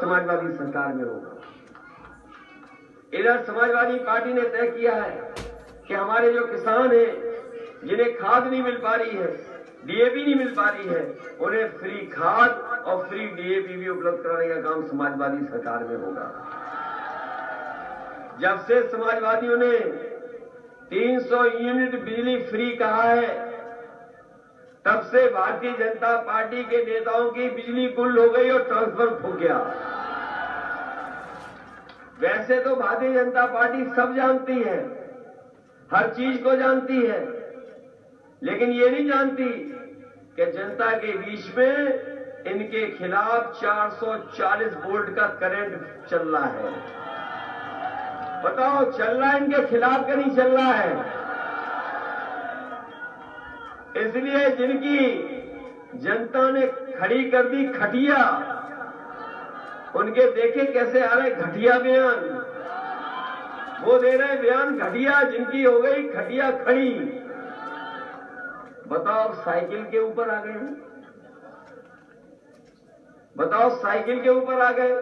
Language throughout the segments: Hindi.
समाजवादी सरकार में होगा। इधर समाजवादी पार्टी ने तय किया है कि हमारे जो किसान हैं, जिन्हें खाद नहीं मिल पा रही है, डीएपी नहीं मिल पा रही है, उन्हें फ्री खाद और फ्री डीएपी भी उपलब्ध कराने का काम समाजवादी सरकार में होगा। जब से समाजवादियों ने 300 यूनिट बिजली फ्री कहा है, तब से भारतीय जनता पार्टी के नेताओं की बिजली गुल हो गई और ट्रांसफर फूक गया। वैसे तो भारतीय जनता पार्टी सब जानती है, हर चीज को जानती है, लेकिन ये नहीं जानती कि जनता के बीच में इनके खिलाफ 440 वोल्ट का करंट चल रहा है। बताओ, चल रहा है इनके खिलाफ कि नहीं चल रहा है? इसलिए जिनकी जनता ने खड़ी कर दी खटिया, उनके देखे कैसे आ रहे घटिया बयान। वो दे रहे बयान घटिया, जिनकी हो गई खटिया खड़ी। बताओ, साइकिल के ऊपर आ गए। बताओ, साइकिल के ऊपर आ गए।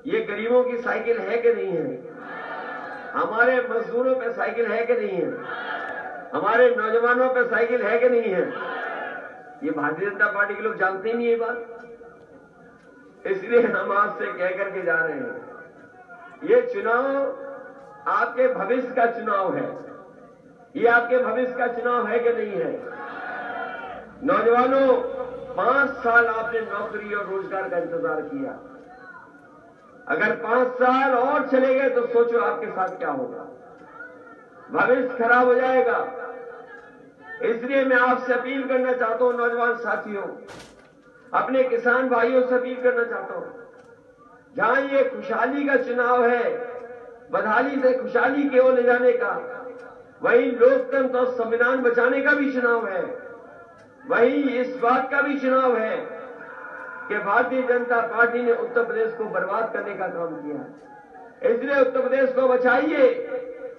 ये गरीबों की साइकिल है कि नहीं है? हमारे मजदूरों पे साइकिल है कि नहीं है? हमारे नौजवानों पे साइकिल है कि नहीं है? ये भारतीय जनता पार्टी के लोग जानते ही नहीं ये बात। इसलिए हम आज से कह करके जा रहे हैं, ये चुनाव आपके भविष्य का चुनाव है। ये आपके भविष्य का चुनाव है कि नहीं है? नौजवानों, 5 साल आपने नौकरी और रोजगार का इंतजार किया। अगर 5 साल और चले गए तो सोचो आपके साथ क्या होगा। भविष्य खराब हो जाएगा। इसलिए मैं आपसे अपील करना चाहता हूं, नौजवान साथियों, अपने किसान भाइयों से अपील करना चाहता हूं, जहां ये खुशहाली का चुनाव है, बदहाली से खुशहाली की ओर ले जाने का, वहीं लोकतंत्र और संविधान बचाने का भी चुनाव है, वहीं इस बात का भी चुनाव है कि भारतीय जनता पार्टी ने उत्तर प्रदेश को बर्बाद करने का काम किया। इसलिए उत्तर प्रदेश को बचाइए,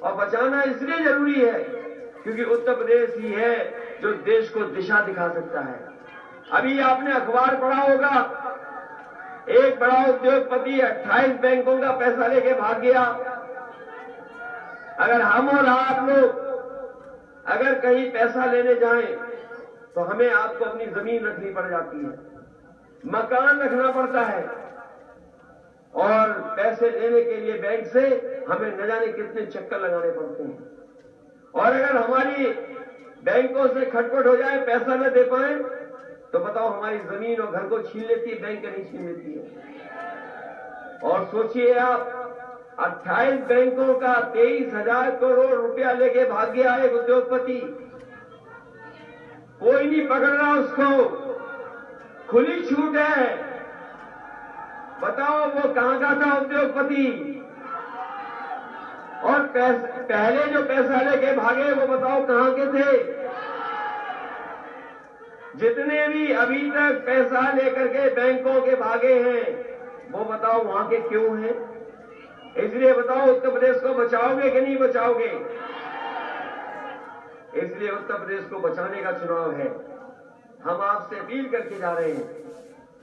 और बचाना इसलिए जरूरी है क्योंकि उत्तर प्रदेश ही है जो देश को दिशा दिखा सकता है। अभी आपने अखबार पढ़ा होगा, एक बड़ा उद्योगपति 28 बैंकों का पैसा लेके भाग गया। अगर हम और आप लोग अगर कहीं पैसा लेने जाएं तो हमें आपको अपनी जमीन रखनी पड़ जाती है, मकान रखना पड़ता है, और पैसे लेने के लिए बैंक से हमें न जाने कितने चक्कर लगाने पड़ते हैं। और अगर हमारी बैंकों से खटपट हो जाए, पैसा न दे पाए, तो बताओ हमारी जमीन और घर को छीन लेती है, बैंक नहीं छीन लेती है। और सोचिए आप, 28 बैंकों का 23,000 करोड़ रुपया लेके भाग गया एक उद्योगपति। कोई नहीं पकड़ रहा उसको, खुली छूट है। बताओ वो कहां का था उद्योगपति, और पहले जो पैसा लेके भागे वो बताओ कहां के थे? जितने भी अभी तक पैसा लेकर के बैंकों के भागे हैं, वो बताओ वहां के क्यों हैं? इसलिए बताओ, उत्तर प्रदेश को बचाओगे कि नहीं बचाओगे? इसलिए उत्तर प्रदेश को बचाने का चुनाव है। हम आपसे अपील करके जा रहे हैं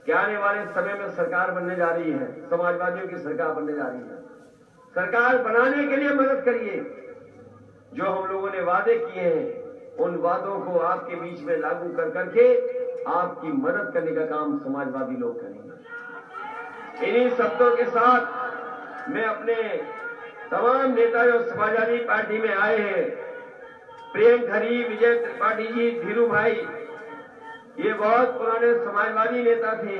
कि आने वाले समय में सरकार बनने जा रही है, समाजवादियों की सरकार बनने जा रही है। सरकार बनाने के लिए मदद करिए। जो हम लोगों ने वादे किए हैं, उन वादों को आपके बीच में लागू कर करके आपकी मदद करने का काम समाजवादी लोग करेंगे। इन्हीं शब्दों के साथ मैं अपने तमाम नेता जो समाजवादी पार्टी में आए हैं, प्रियंक खरी, विजय त्रिपाठी जी, धीरू भाई, ये बहुत पुराने समाजवादी नेता थे,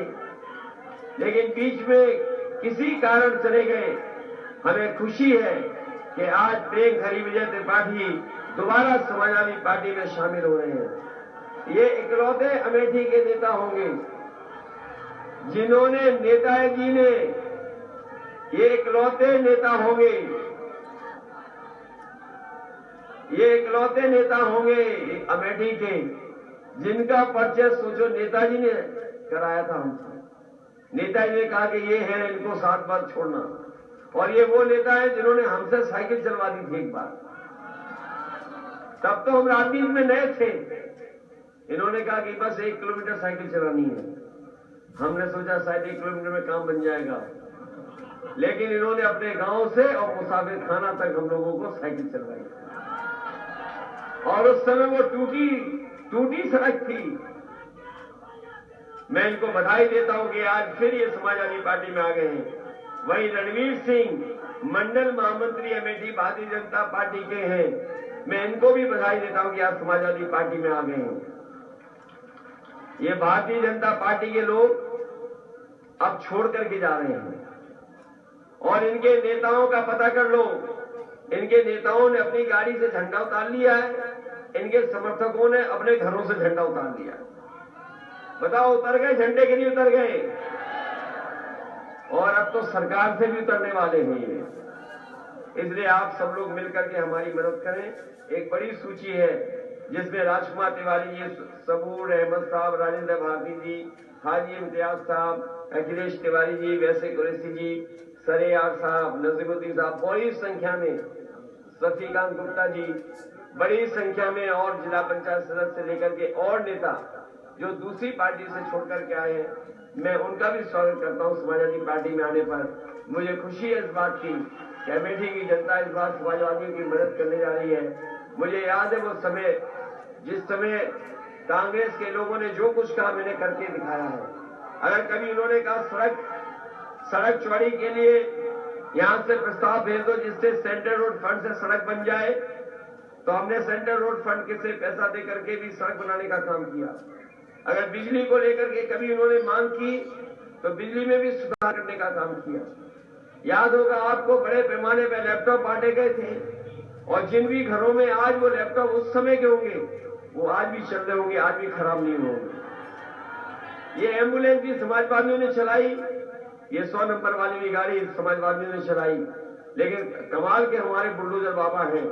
लेकिन बीच में किसी कारण चले गए। हमें खुशी है कि आज प्रियंक खरी, विजय त्रिपाठी दोबारा समाजवादी पार्टी में शामिल हो रहे हैं। ये इकलौते अमेठी के नेता होंगे जिन्होंने, नेताजी ने, ये इकलौते नेता होंगे, ये इकलौते नेता होंगे अमेठी के जिनका परिचय सोचो नेताजी ने कराया था हमसे। नेताजी ने कहा कि ये है, इनको साथ बार छोड़ना। और ये वो नेता है जिन्होंने हमसे साइकिल चलवा दी थी एक बार। तब तो हम राजनीति में नए थे। इन्होंने कहा कि बस 1 किलोमीटर साइकिल चलानी है। हमने सोचा शायद 1 किलोमीटर में काम बन जाएगा, लेकिन इन्होंने अपने गांव से और मुसाफिर खाना तक हम लोगों को साइकिल चलवाई। और उस समय वो टूटी सड़क थी। मैं इनको बधाई देता हूं कि आज फिर ये समाजवादी पार्टी में आ गए हैं। वही रणवीर सिंह मंडल महामंत्री अमेठी भारतीय जनता पार्टी के हैं, मैं इनको भी बधाई देता हूं कि आज समाजवादी पार्टी में आ गए हैं। ये भारतीय जनता पार्टी के लोग अब छोड़ करके जा रहे हैं और इनके नेताओं का पता कर लो। इनके नेताओं ने अपनी गाड़ी से झंडा उतार लिया है, इनके समर्थकों ने अपने घरों से झंडा उतार लिया। बताओ उतर गए झंडे के नहीं उतर गए? और अब तो सरकार से भी उतरने वाले हैं ये। इसलिए आप सब लोग मिलकर के हमारी मदद करें। एक बड़ी सूची है जिसमें राजकुमार तिवारी जी, सबूर अहमद साहब, राजेंद्र भारती जी, हाजी इम्तियाज साहब, अखिलेश तिवारी जी, वैसे कुरैशी जी, सरेयार साहब, नजीमुद्दीन साहब, बड़ी संख्या में शफीकांत गुप्ता जी, बड़ी संख्या में और जिला पंचायत सदस्य लेकर के और नेता जो दूसरी पार्टी से छोड़ करके आए हैं, मैं उनका भी स्वागत करता हूं समाजवादी पार्टी में आने पर। मुझे खुशी है इस बात की कि अमेठी की जनता इस बार समाजवादियों की मदद करने जा रही है। मुझे याद है वो समय जिस समय कांग्रेस के लोगों ने जो कुछ कहा मैंने करके दिखाया है। अगर कभी उन्होंने कहा सड़क चौड़ी के लिए यहां से प्रस्ताव भेज दो जिससे सेंट्रल रोड फंड से सड़क बन जाए, तो हमने सेंट्रल रोड फंड के से पैसा दे करके भी सड़क बनाने का काम किया। अगर बिजली को लेकर के कभी उन्होंने मांग की तो बिजली में भी सुधार करने का काम किया। याद होगा आपको, बड़े पैमाने पर लैपटॉप बांटे गए थे और जिन भी घरों में आज वो लैपटॉप उस समय के होंगे वो आज भी चल रहे होंगे, आज भी खराब नहीं होंगे। ये एम्बुलेंस भी समाजवादियों ने चलाई, ये 100 नंबर वाली भी गाड़ी समाजवादियों ने चलाई। लेकिन कमाल के हमारे बुलडोजर बाबा हैं,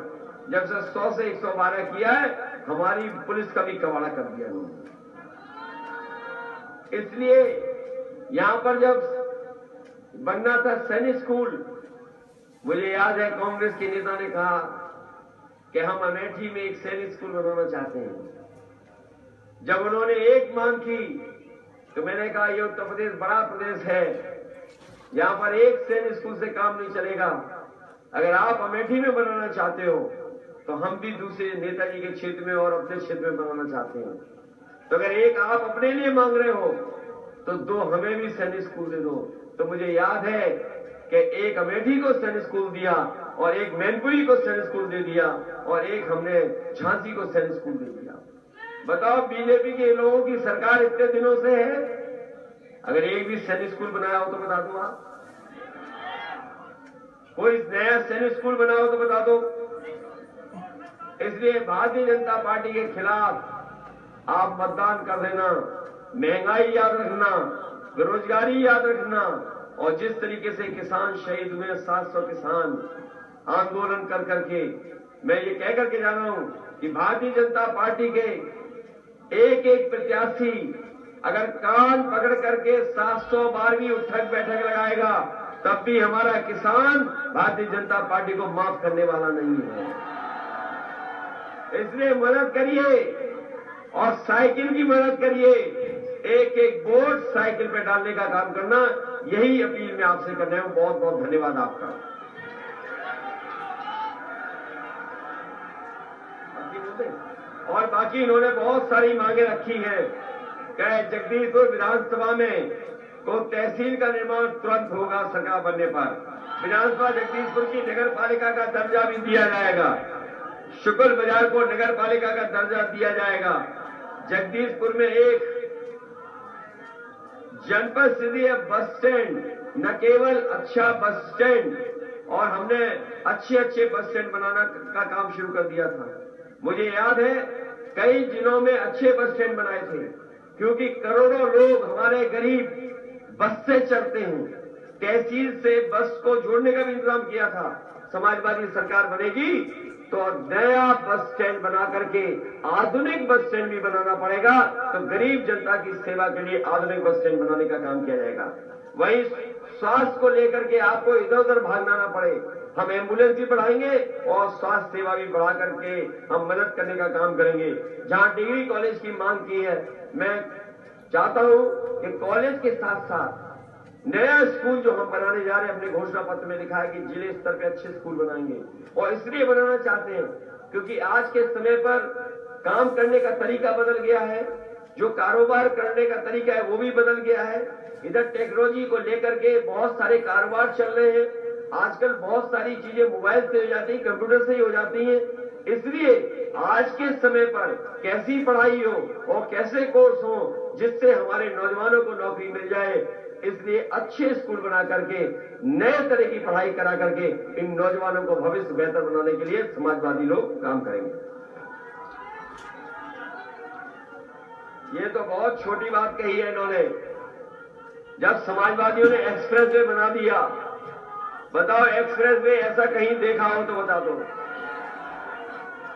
जब से 100 से 112 किया है हमारी पुलिस का भी कबाड़ा कर दिया उन्होंने। इसलिए यहां पर जब बनना था सैनिक स्कूल, मुझे याद है कांग्रेस के नेता ने कहा कि हम अमेठी में एक सैनिक स्कूल बनाना चाहते हैं। जब उन्होंने एक मांग की तो मैंने कहा ये उत्तर प्रदेश बड़ा प्रदेश है, यहां पर एक सैनिक स्कूल से काम नहीं चलेगा। अगर आप अमेठी में बनाना चाहते हो तो हम भी दूसरे नेताजी के क्षेत्र में और अपने क्षेत्र में बनाना चाहते हैं। तो अगर एक आप अपने लिए मांग रहे हो तो 2 हमें भी सैनिक स्कूल दे दो। तो मुझे याद है कि एक अमेठी को सैनिक स्कूल दिया और एक मैनपुरी को सैनिक स्कूल दे दिया और एक हमने झांसी को सैनिक स्कूल दे दिया। बताओ बीजेपी के लोगों की सरकार इतने दिनों से है, अगर एक भी सैनिक स्कूल बनाया हो तो बता दो। आप कोई नया सैनिक स्कूल बनाया हो तो बता दो। इसलिए भारतीय जनता पार्टी के खिलाफ आप मतदान कर देना। महंगाई याद रखना, बेरोजगारी याद रखना, और जिस तरीके से किसान शहीद हुए 700 किसान आंदोलन कर करके, मैं ये कह करके जा रहा हूं कि भारतीय जनता पार्टी के एक एक प्रत्याशी अगर कान पकड़ करके 712वीं उठक बैठक लगाएगा तब भी हमारा किसान भारतीय जनता पार्टी को माफ करने वाला नहीं है। इसलिए मदद करिए और साइकिल की मदद करिए। एक एक वोट साइकिल पे डालने का काम करना, यही अपील मैं आपसे कर रहा हूं। बहुत बहुत धन्यवाद आपका। और बाकी इन्होंने बहुत सारी मांगे रखी हैं। कहे जगदीशपुर विधानसभा में को तहसील का निर्माण तुरंत होगा सरकार बनने पर। विधानसभा जगदीशपुर की नगर पालिका का दर्जा भी दिया जाएगा। शुक्ल बाजार को नगर पालिका का दर्जा दिया जाएगा। जगदीशपुर में एक जनपद स्तरीय बस स्टैंड, न केवल अच्छा बस स्टैंड, और हमने अच्छे बस स्टैंड बनाना का काम शुरू कर दिया था। मुझे याद है कई जिलों में अच्छे बस स्टैंड बनाए थे, क्योंकि करोड़ों लोग हमारे गरीब बस से चलते हैं। तहसील से बस को जोड़ने का भी इंतजाम किया था। समाजवादी सरकार बनेगी तो नया बस स्टैंड बना करके आधुनिक बस स्टैंड भी बनाना पड़ेगा। तो गरीब जनता की सेवा के लिए आधुनिक बस स्टैंड बनाने का काम किया जाएगा। वहीं स्वास्थ्य को लेकर के आपको इधर उधर भागना ना पड़े, हम एम्बुलेंस भी बढ़ाएंगे और स्वास्थ्य सेवा भी बढ़ा करके हम मदद करने का काम करेंगे। जहां डिग्री कॉलेज की मांग की है, मैं चाहता हूं कि कॉलेज के साथ साथ नया स्कूल जो हम बनाने जा रहे हैं, अपने घोषणा पत्र में लिखा है कि जिले स्तर पे अच्छे स्कूल बनाएंगे। और इसलिए बनाना चाहते हैं क्योंकि आज के समय पर काम करने का तरीका बदल गया है, जो कारोबार करने का तरीका है वो भी बदल गया है। इधर टेक्नोलॉजी को लेकर के बहुत सारे कारोबार चल रहे हैं। आजकल बहुत सारी चीजें मोबाइल से हो जाती हैं, कंप्यूटर से ही हो जाती हैं। इसलिए आज के समय पर कैसी पढ़ाई हो और कैसे कोर्स हो जिससे हमारे नौजवानों को नौकरी मिल जाए, इसलिए अच्छे स्कूल बना करके नए तरह की पढ़ाई करा करके इन नौजवानों को भविष्य बेहतर बनाने के लिए समाजवादी लोग काम करेंगे। ये तो बहुत छोटी बात कही है इन्होंने। जब समाजवादियों ने एक्सप्रेस वे बना दिया, बताओ एक्सप्रेस वे ऐसा कहीं देखा हो तो बता दो।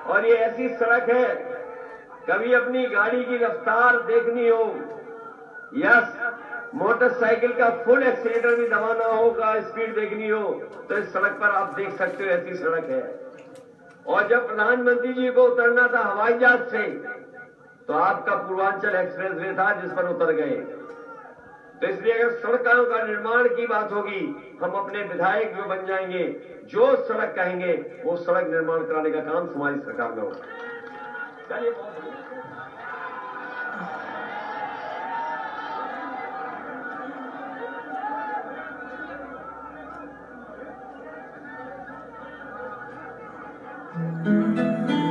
और ये ऐसी सड़क है, कभी अपनी गाड़ी की रफ्तार देखनी हो या मोटरसाइकिल का फुल एक्सीलेटर भी दबाना होगा, स्पीड देखनी हो तो इस सड़क पर आप देख सकते हो, ऐसी सड़क है। और जब प्रधानमंत्री जी को उतरना था हवाई जहाज से तो आपका पूर्वांचल एक्सप्रेस वे था जिस पर उतर गए। तो इसलिए अगर सड़कों का निर्माण की बात होगी, हम अपने विधायक जो बन जाएंगे, जो सड़क कहेंगे वो सड़क निर्माण कराने का काम हमारी सरकार में होगा। चलिए।